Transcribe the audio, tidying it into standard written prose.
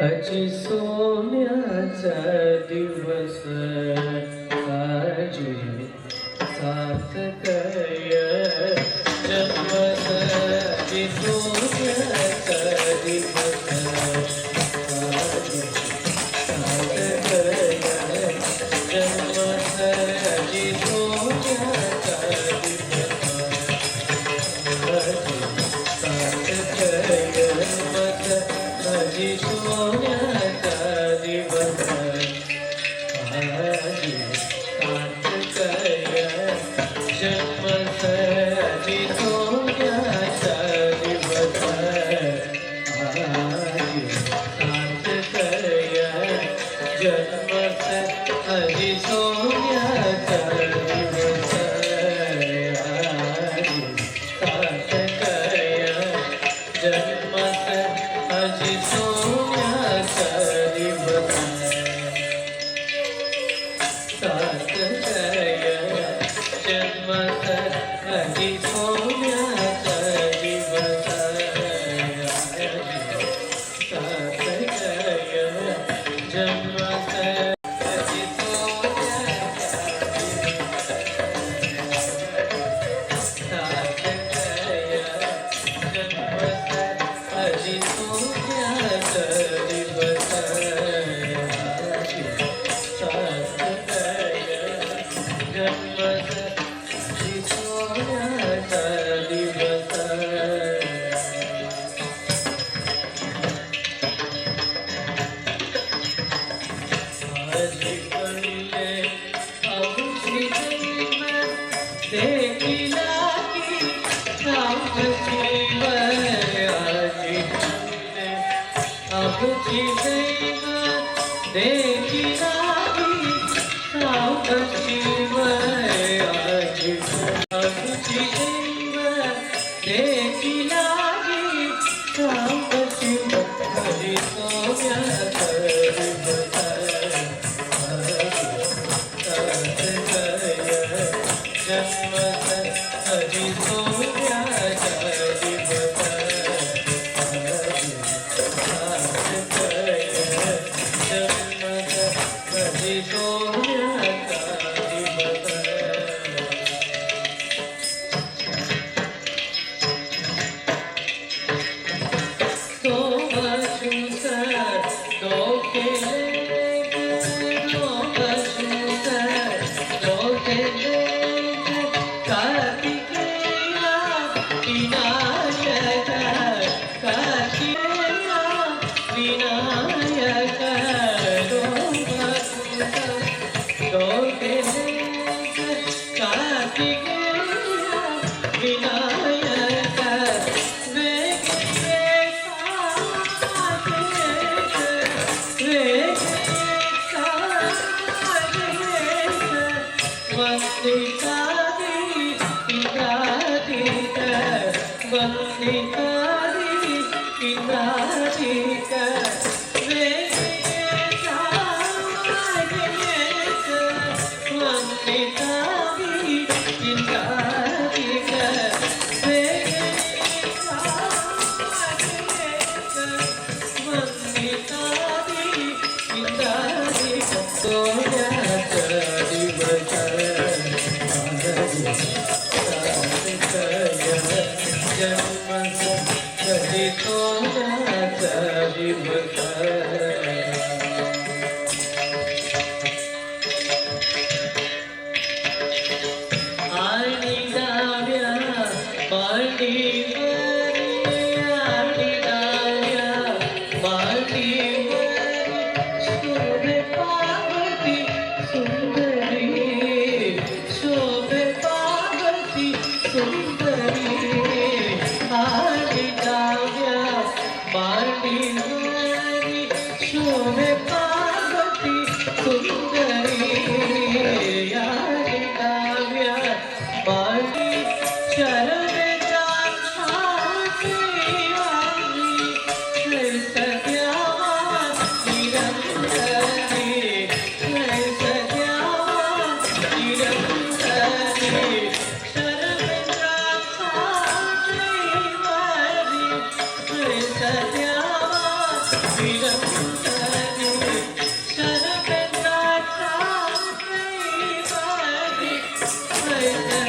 अजी सोन्याचा दिवस आजी सार्थकय जन्मत अजी सोन्याचा दिवस आजी सार्थकय जन्मत अजी सोन्याचा दिवस आजी सार्थकय जन्मत अजी सोन्याचा दिवस आजी सार्थकय जन्मत अजी सोन्याचा दिवस आजी सार्थकय जन्मत अजी सोन्याचा दिवस आजी सार्थकय जन्मत अजी सोन्याचा दिवस सार्थकय जन्मत अजी सोन्याचा दिवस सार्थकय जन्मत अजी सार्थकय जन्मत अजी सोन्याचा दिवस सार्थकय जन्मत अजी सोन्याचा दिवस आजी कळले आमची दैवत देखिला की आमची आजी कळले आमची दैवत देखिला की आमची आजी आमची दैवत देखिला की आमची अजी सोन्याचा दिवस जन्मत अजी सोन्याचा दिवस सार्थकय जन्मत अजी सोन्याचा दिवस तो बचूसर तो केले तो बचूसर तो केले कार्तिकेया विनायक कार्तिकेया विनायक तो बचूसर तो केले कार्तिकेया विनायक वंदितादि इंद्रादिक वंदितादि इंद्रादिक वंदितादि इंद्रादिक वंदितादि इंद्रादिक सोन्याचा दिवस जन्मत अजी सोन्याचा दिवस आणि डाव्या मांडीवरी आणि डाव्या मांडीवरी शोभे पार्वती सुंदरी शोभे पार्वती सुंदरी आणि डाव्या मांडीवरी शोभे पार्वती सुंदरी आणि डाव्या मांडी शरणे जाछाती वाणी सद्यावा निरंतरी सद्यावा निरंतरी शरणे जाछाती वाणी सद्यावा निरंतरी जन्म